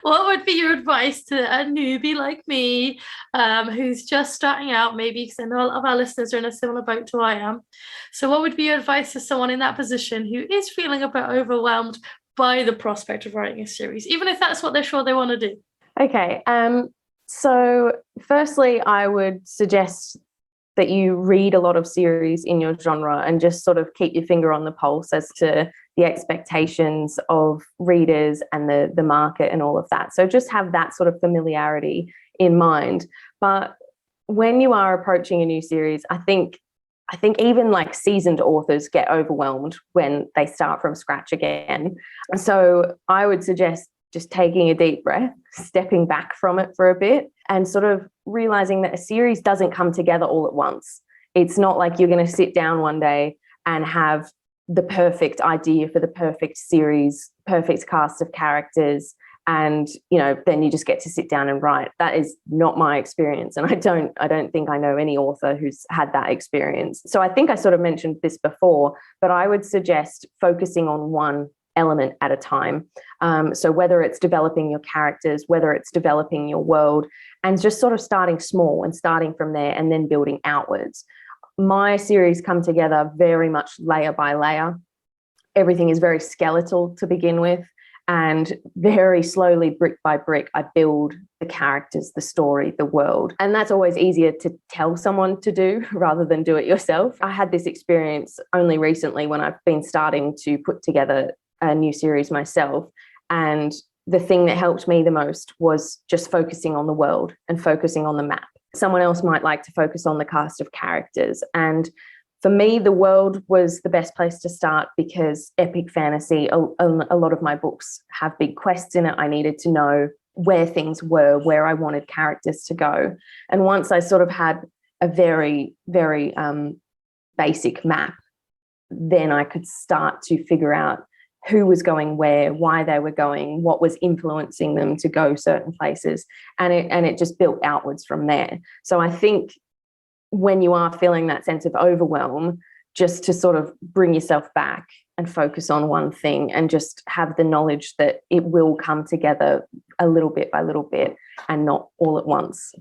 What would be your advice to a newbie like me, who's just starting out, maybe because I know a lot of our listeners are in a similar boat to I am. So, what would be your advice to someone in that position who is feeling a bit overwhelmed by the prospect of writing a series, even if that's what they're sure they want to do? Okay. So firstly, I would suggest that you read a lot of series in your genre and just sort of keep your finger on the pulse as to the expectations of readers and the market and all of that. So just have that sort of familiarity in mind. But when you are approaching a new series, I think even like seasoned authors get overwhelmed when they start from scratch again. So I would suggest just taking a deep breath, stepping back from it for a bit, and sort of realizing that a series doesn't come together all at once. It's not like you're going to sit down one day and have the perfect idea for the perfect series, perfect cast of characters, and then you just get to sit down and write. That is not my experience, and I don't think I know any author who's had that experience. So I think I sort of mentioned this before, but I would suggest focusing on one element at a time. So whether it's developing your characters, whether it's developing your world, and just sort of starting small and starting from there and then building outwards. My series come together very much layer by layer. Everything is very skeletal to begin with, and very slowly, brick by brick, I build the characters, the story, the world. And that's always easier to tell someone to do rather than do it yourself. I had this experience only recently when I've been starting to put together a new series myself. And the thing that helped me the most was just focusing on the world and focusing on the map. Someone else might like to focus on the cast of characters. And for me, the world was the best place to start because epic fantasy, a lot of my books have big quests in it. I needed to know where things were, where I wanted characters to go. And once I sort of had a very, very basic map, then I could start to figure out who was going where, why they were going, what was influencing them to go certain places. And it just built outwards from there. So I think when you are feeling that sense of overwhelm, just to sort of bring yourself back and focus on one thing and just have the knowledge that it will come together a little bit by little bit and not all at once.